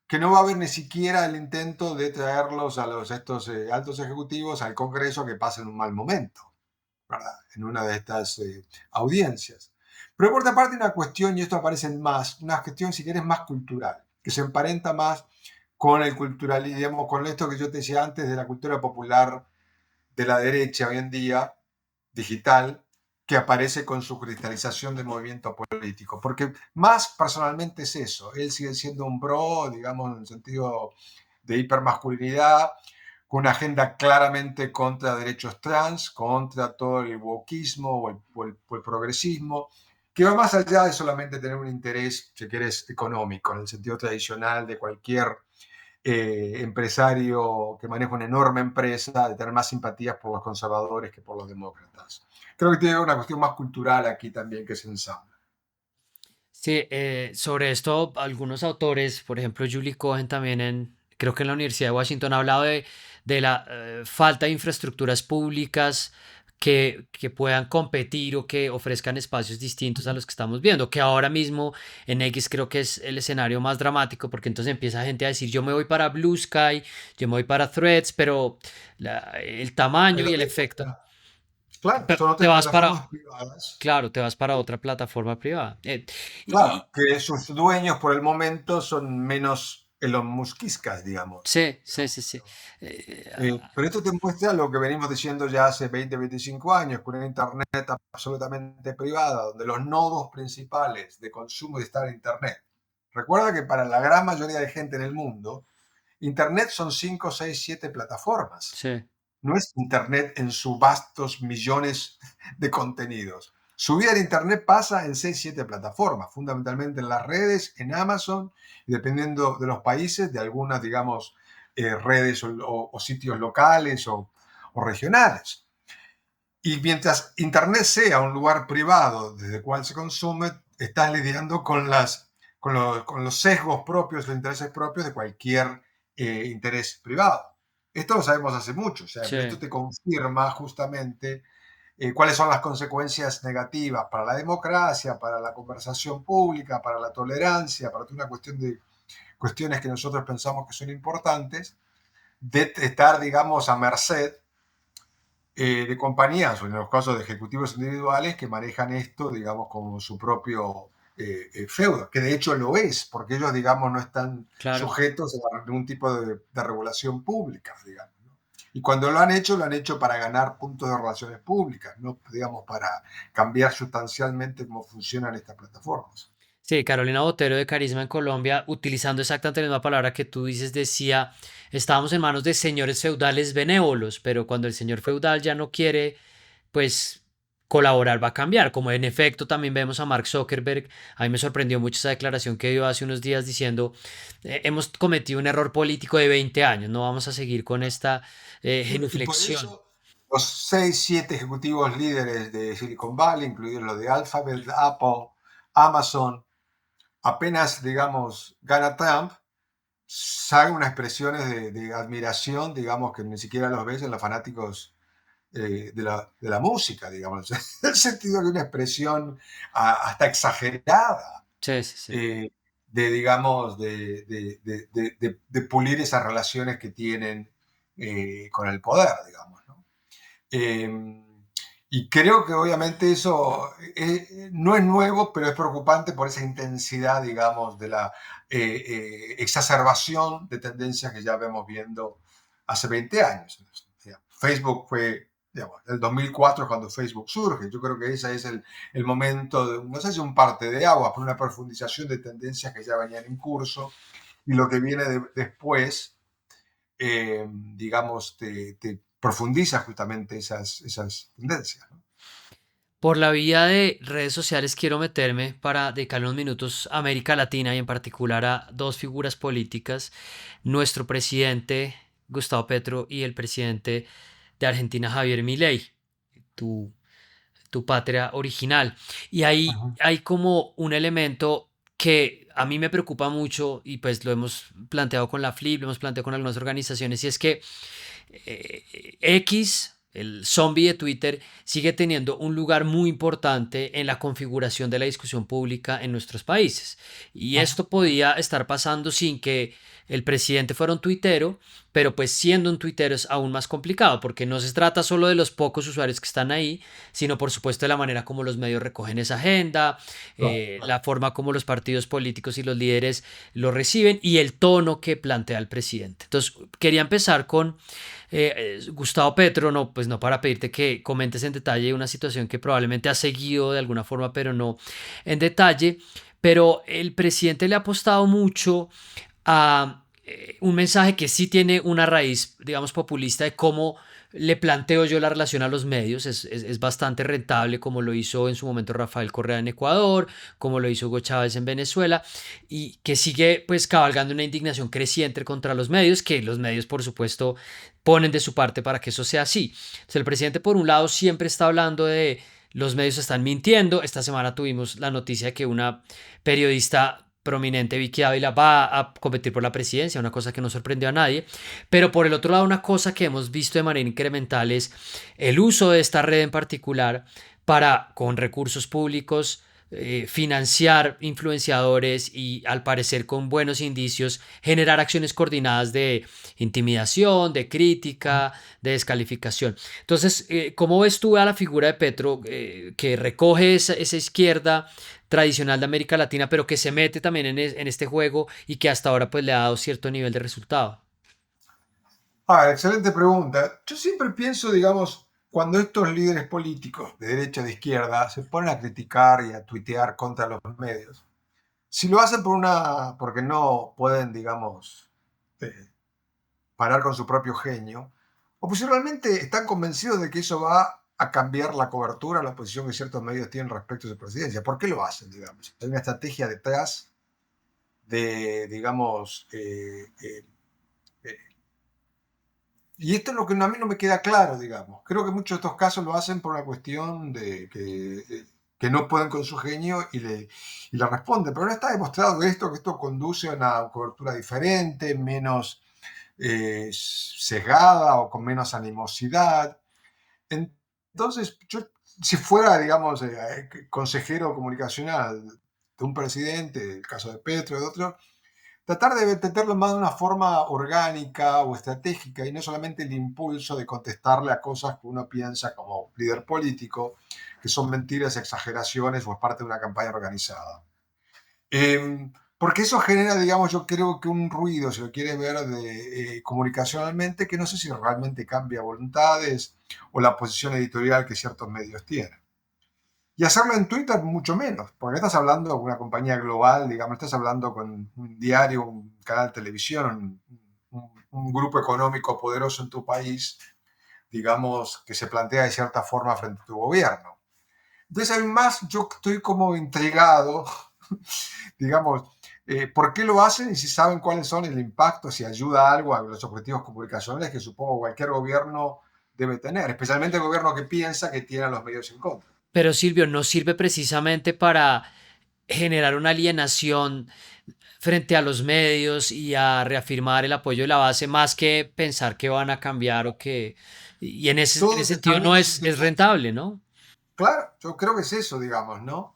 que no va a haber ni siquiera el intento de traerlos estos altos ejecutivos al Congreso que pasen un mal momento, ¿verdad? En una de estas audiencias. Pero por otra parte, una cuestión, y esto aparece más, una cuestión, si quieres, más cultural, que se emparenta más con el culturalismo, digamos, con esto que yo te decía antes de la cultura popular de la derecha hoy en día, digital, que aparece con su cristalización de movimiento político. Porque más personalmente es eso. Él sigue siendo un bro, digamos, en el sentido de hipermasculinidad, con una agenda claramente contra derechos trans, contra todo el wokismo o el progresismo, que va más allá de solamente tener un interés, si quieres, económico, en el sentido tradicional de cualquier empresario que maneja una enorme empresa, de tener más simpatías por los conservadores que por los demócratas. Creo que tiene una cuestión más cultural aquí también que se ensambla. Sí, sobre esto algunos autores, por ejemplo Julie Cohen también creo que en la Universidad de Washington ha hablado de la falta de infraestructuras públicas que puedan competir o que ofrezcan espacios distintos a los que estamos viendo, que ahora mismo en X creo que es el escenario más dramático porque entonces empieza gente a decir yo me voy para Blue Sky, yo me voy para Threads, pero el tamaño y el efecto, Claro, pero son te otras vas para, plataformas privadas. claro, te vas para otra plataforma privada. Y, Claro, que sus dueños por el momento son menos Elon Muskistas, digamos. sí, sí, sí, sí. Eh, Pero esto te muestra lo que venimos diciendo ya hace 20, 25 años, con una Internet absolutamente privada, donde los nodos principales de consumo de estar en Internet. Recuerda que para la gran mayoría de gente en el mundo, Internet son 5, 6, 7 plataformas. sí, No es Internet en sus vastos millones de contenidos. Su vida en Internet pasa en 6, 7 plataformas, fundamentalmente en las redes, en Amazon, y dependiendo de los países, de algunas, digamos, redes o sitios locales o regionales. Y mientras Internet sea un lugar privado desde el cual se consume, estás lidiando con los sesgos propios, los intereses propios de cualquier interés privado. Esto lo sabemos hace mucho, o sea, sí. pero esto te confirma justamente cuáles son las consecuencias negativas para la democracia, para la conversación pública, para la tolerancia, para toda una cuestión de cuestiones que nosotros pensamos que son importantes, de estar, digamos, a merced de compañías, o en los casos de ejecutivos individuales que manejan esto, digamos, como su propio feudo, que de hecho lo es, porque ellos, digamos, no están Claro. sujetos a ningún tipo de regulación pública, digamos. ¿No? Y cuando lo han hecho para ganar puntos de relaciones públicas, no, digamos, para cambiar sustancialmente cómo funcionan estas plataformas. Sí, Carolina Botero de Carisma en Colombia, utilizando exactamente la misma palabra que tú dices, decía, estábamos en manos de señores feudales benévolos, pero cuando el señor feudal ya no quiere, pues colaborar va a cambiar, como en efecto también vemos a Mark Zuckerberg. A mí me sorprendió mucho esa declaración que dio hace unos días diciendo, hemos cometido un error político de 20 años, no vamos a seguir con esta Y por genuflexión. eso los 6, 7 ejecutivos líderes de Silicon Valley, incluidos los de Alphabet, Apple, Amazon, apenas, digamos, gana Trump, salen unas expresiones de admiración, digamos, que ni siquiera los ves en los fanáticos de la música, digamos, en el sentido de una expresión hasta exagerada Sí, sí, sí. eh, de, digamos, de pulir esas relaciones que tienen con el poder, digamos, ¿no? Eh, y creo que obviamente eso no es nuevo, pero es preocupante por esa intensidad, digamos, de la exacerbación de tendencias que ya vemos viendo hace 20 años. O sea, Facebook fue, digamos, el 2004 cuando Facebook surge. Yo creo que ese es el momento, de, no sé si un parte de agua, pero una profundización de tendencias que ya venían en curso. Y lo que viene después digamos, te profundiza justamente esas tendencias, ¿no? Por la vía de redes sociales quiero meterme para dedicarle unos minutos a América Latina y en particular a dos figuras políticas, nuestro presidente Gustavo Petro y el presidente de Argentina Javier Milei, tu, tu patria original. Y ahí Ujú. hay como un elemento que a mí me preocupa mucho y pues lo hemos planteado con la FLIP, lo hemos planteado con algunas organizaciones y es que X, el zombie de Twitter, sigue teniendo un lugar muy importante en la configuración de la discusión pública en nuestros países. Y Ujú. esto podía estar pasando sin que el presidente fuera un tuitero, pero pues siendo un tuitero es aún más complicado, porque no se trata solo de los pocos usuarios que están ahí, sino por supuesto de la manera como los medios recogen esa agenda, Claro. la forma como los partidos políticos y los líderes lo reciben y el tono que plantea el presidente. Entonces, quería empezar con Gustavo Petro, no, pues no para pedirte que comentes en detalle una situación que probablemente has seguido de alguna forma, pero no en detalle. Pero el presidente le ha apostado mucho a un mensaje que sí tiene una raíz, digamos, populista de cómo le planteo yo la relación a los medios. Es bastante rentable, como lo hizo en su momento Rafael Correa en Ecuador, como lo hizo Hugo Chávez en Venezuela, y que sigue pues cabalgando una indignación creciente contra los medios, que los medios, por supuesto, ponen de su parte para que eso sea así. Entonces, el presidente, por un lado, siempre está hablando de los medios están mintiendo. Esta semana tuvimos la noticia de que una periodista prominente, Vicky Ávila, va a competir por la presidencia, una cosa que no sorprendió a nadie. Pero por el otro lado, una cosa que hemos visto de manera incremental es el uso de esta red en particular para, con recursos públicos, financiar influenciadores y al parecer con buenos indicios generar acciones coordinadas de intimidación, de crítica, de descalificación. Entonces, ¿cómo ves tú a la figura de Petro que recoge esa izquierda tradicional de América Latina, pero que se mete también en este juego y que hasta ahora pues le ha dado cierto nivel de resultado? Excelente pregunta. Yo siempre pienso, digamos, cuando estos líderes políticos de derecha o de izquierda se ponen a criticar y a tuitear contra los medios, si lo hacen porque no pueden, digamos, eh, parar con su propio genio, o pues si realmente están convencidos de que eso va a cambiar la cobertura, la posición que ciertos medios tienen respecto a su presidencia. ¿Por qué lo hacen, digamos? Hay una estrategia detrás de, digamos, eh, y esto es lo que a mí no me queda claro, digamos. Creo que muchos de estos casos lo hacen por una cuestión de que no pueden con su genio y le responden. Pero no está demostrado esto, que esto conduce a una cobertura diferente, menos sesgada o con menos animosidad. Entonces, yo, si fuera, digamos, consejero comunicacional de un presidente, el caso de Petro, de otro, tratar de entenderlo más de una forma orgánica o estratégica y no solamente el impulso de contestarle a cosas que uno piensa como líder político, que son mentiras, exageraciones o es parte de una campaña organizada. Porque eso genera, digamos, yo creo que un ruido, si lo quiere ver comunicacionalmente, que no sé si realmente cambia voluntades o la posición editorial que ciertos medios tienen. Y hacerlo en Twitter mucho menos, porque no estás hablando con una compañía global, digamos, estás hablando con un diario, un canal de televisión, un grupo económico poderoso en tu país, digamos, que se plantea de cierta forma frente a tu gobierno. Entonces, además, yo estoy como intrigado, digamos, ¿por qué lo hacen y si saben cuáles son el impacto, si ayuda algo a los objetivos comunicacionales que supongo cualquier gobierno debe tener, especialmente el gobierno que piensa que tiene a los medios en contra? Pero Silvio, ¿no sirve precisamente para generar una alienación frente a los medios y a reafirmar el apoyo de la base más que pensar que van a cambiar o que... Y en ese Todo sentido no también, es rentable, ¿no? claro, yo creo que es eso, digamos, ¿no?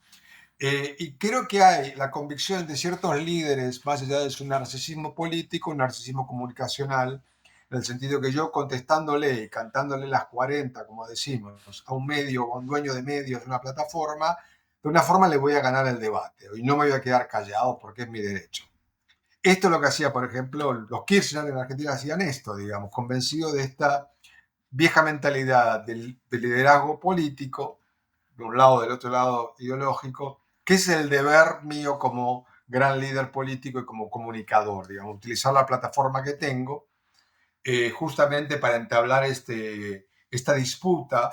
Y creo que hay la convicción de ciertos líderes, más allá de su narcisismo político, un narcisismo comunicacional, en el sentido que yo contestándole y cantándole las 40, como decimos, a un medio o a un dueño de medios de una plataforma, de una forma le voy a ganar el debate y no me voy a quedar callado porque es mi derecho. Esto es lo que hacía, por ejemplo, los Kirchner en Argentina hacían esto, digamos, convencidos de esta vieja mentalidad del liderazgo político, de un lado, del otro lado ideológico, que es el deber mío como gran líder político y como comunicador, digamos, utilizar la plataforma que tengo justamente para entablar esta disputa,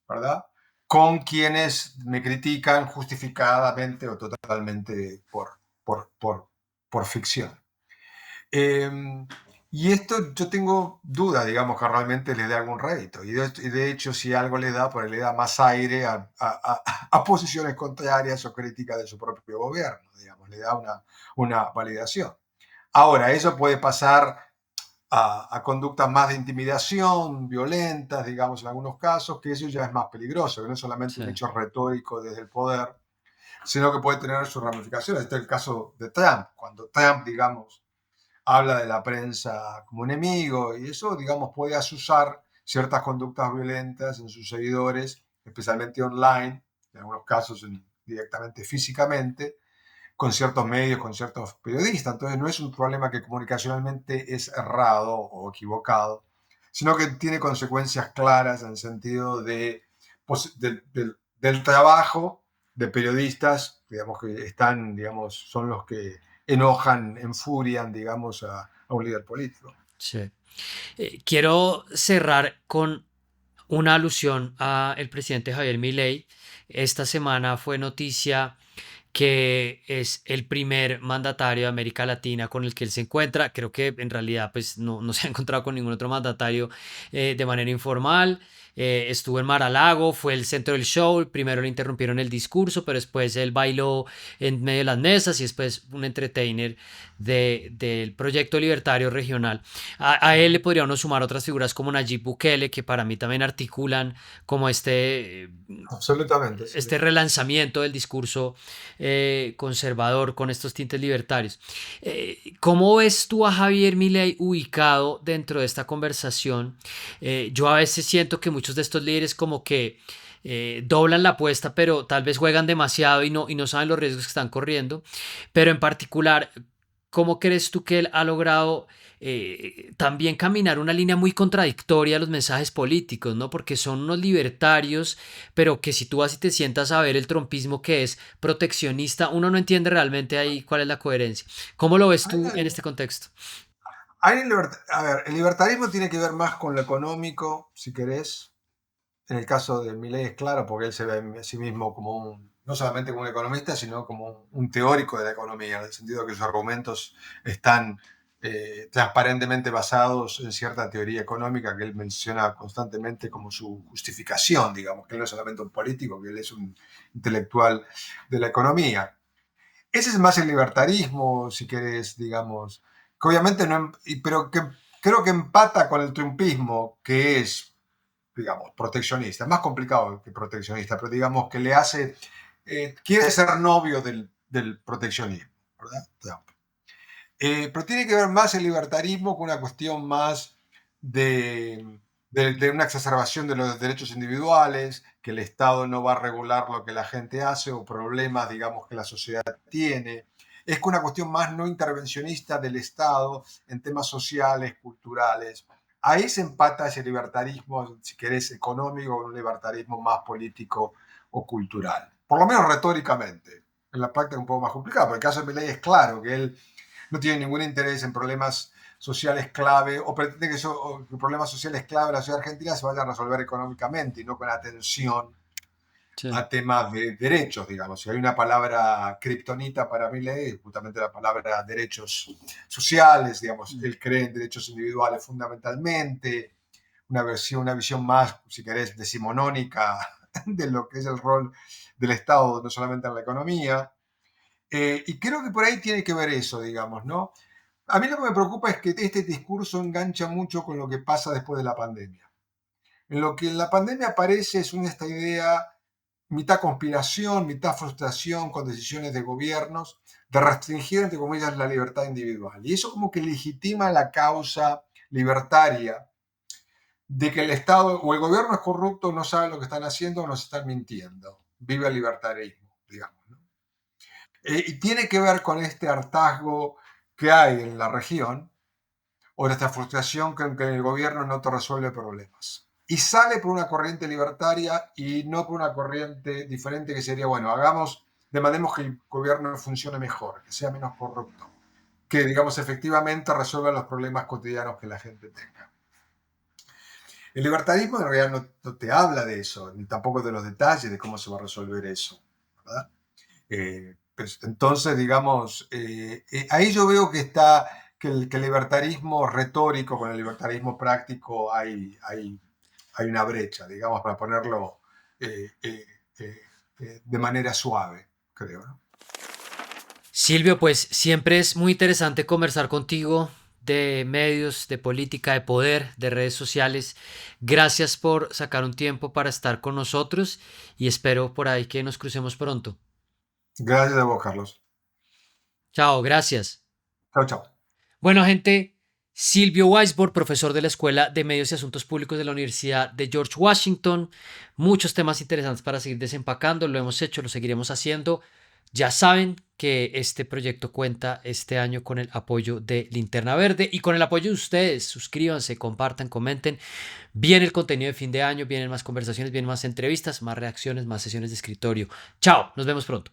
¿verdad? Con quienes me critican justificadamente o totalmente por ficción. Eh, y esto yo tengo duda, digamos, que realmente le dé algún rédito. Y de hecho, si algo le da, pues le da más aire a posiciones contrarias o críticas de su propio gobierno, digamos, le da una validación. Ahora, eso puede pasar a conductas más de intimidación, violentas, digamos, en algunos casos, que eso ya es más peligroso, que no es solamente Sí, un hecho retórico desde el poder, sino que puede tener sus ramificaciones. Este es el caso de Trump. Cuando Trump, digamos, habla de la prensa como enemigo y eso, digamos, puede asusar ciertas conductas violentas en sus seguidores, especialmente online, en algunos casos directamente físicamente, con ciertos medios, con ciertos periodistas. Entonces no es un problema que comunicacionalmente es errado o equivocado, sino que tiene consecuencias claras en el sentido del trabajo de periodistas, digamos, que están, digamos, son los que enojan, enfurian, digamos, a un líder político. sí. Quiero cerrar con una alusión a el presidente Javier Milei. Esta semana fue noticia que es el primer mandatario de América Latina con el que él se encuentra. Creo que en realidad pues no se ha encontrado con ningún otro mandatario de manera informal. Estuvo en Mar-a-Lago, fue el centro del show. Primero le interrumpieron el discurso, pero después él bailó en medio de las mesas y después un entertainer del proyecto libertario regional. A él le podría uno sumar otras figuras como Nayib Bukele, que para mí también articulan como Absolutamente, sí. este relanzamiento del discurso conservador con estos tintes libertarios. ¿Cómo ves tú a Javier Milei ubicado dentro de esta conversación? Yo a veces siento que muchos de estos líderes como que doblan la apuesta, pero tal vez juegan demasiado y no saben los riesgos que están corriendo. Pero en particular, ¿cómo crees tú que él ha logrado también caminar una línea muy contradictoria a los mensajes políticos, ¿no? Porque son unos libertarios, pero que si tú vas y te sientas a ver el trompismo que es proteccionista, uno no entiende realmente ahí cuál es la coherencia. ¿Cómo lo ves tú en este contexto? A ver, el libertarismo tiene que ver más con lo económico, si querés. En el caso de Milei es claro, porque él se ve a sí mismo como no solamente como un economista, sino como un teórico de la economía, en el sentido de que sus argumentos están transparentemente basados en cierta teoría económica que él menciona constantemente como su justificación, digamos, que él no es solamente un político, que él es un intelectual de la economía. Ese es más el libertarismo, si querés, digamos, que obviamente no, pero que creo que empata con el trumpismo, que es digamos, proteccionista, es más complicado que proteccionista, pero digamos que le hace, quiere ser novio del proteccionismo, ¿verdad? Pero tiene que ver más el libertarismo con una cuestión más de una exacerbación de los derechos individuales, que el Estado no va a regular lo que la gente hace o problemas, digamos, que la sociedad tiene. Es una cuestión más no intervencionista del Estado en temas sociales, culturales. Ahí se empata ese libertarismo, si querés, económico, con un libertarismo más político o cultural. Por lo menos retóricamente. En la práctica es un poco más complicado, pero el caso de Milei es claro que él no tiene ningún interés en problemas sociales clave o pretende que problemas sociales clave de la sociedad argentina se vayan a resolver económicamente y no con atención Sí. a temas de derechos, digamos. Si hay una palabra kriptonita para Milei, es justamente la palabra derechos sociales, digamos. Mm. Él cree en derechos individuales fundamentalmente, una visión más, si querés, decimonónica de lo que es el rol del Estado, no solamente en la economía. Y creo que por ahí tiene que ver eso, digamos, ¿no? A mí lo que me preocupa es que este discurso engancha mucho con lo que pasa después de la pandemia. En lo que en la pandemia aparece es esta idea, mitad conspiración, mitad frustración con decisiones de gobiernos, de restringir, entre comillas, la libertad individual. Y eso como que legitima la causa libertaria de que el Estado o el gobierno es corrupto, no sabe lo que están haciendo o nos están mintiendo. Vive el libertarismo, digamos, ¿no? Y tiene que ver con este hartazgo que hay en la región o esta frustración con que el gobierno no te resuelve problemas. Y sale por una corriente libertaria y no por una corriente diferente que sería, bueno, demandemos que el gobierno funcione mejor, que sea menos corrupto, que digamos efectivamente resuelva los problemas cotidianos que la gente tenga. El libertarismo en realidad no te habla de eso, ni tampoco de los detalles de cómo se va a resolver eso, ¿verdad? Pues, entonces, digamos, ahí yo veo que el libertarismo retórico con el libertarismo práctico hay una brecha, digamos, para ponerlo eh, eh, eh, de manera suave, creo, ¿no? Silvio, pues siempre es muy interesante conversar contigo de medios, de política, de poder, de redes sociales. Gracias por sacar un tiempo para estar con nosotros y espero por ahí que nos crucemos pronto. Gracias a vos, Carlos. Chao, gracias. Chao, chao. Bueno, gente, Silvio Weisbord, profesor de la Escuela de Medios y Asuntos Públicos de la Universidad de George Washington. Muchos temas interesantes para seguir desempacando. Lo hemos hecho, lo seguiremos haciendo. Ya saben que este proyecto cuenta este año con el apoyo de Linterna Verde y con el apoyo de ustedes. Suscríbanse, compartan, comenten. Viene el contenido de fin de año, vienen más conversaciones, vienen más entrevistas, más reacciones, más sesiones de escritorio. Chao, nos vemos pronto.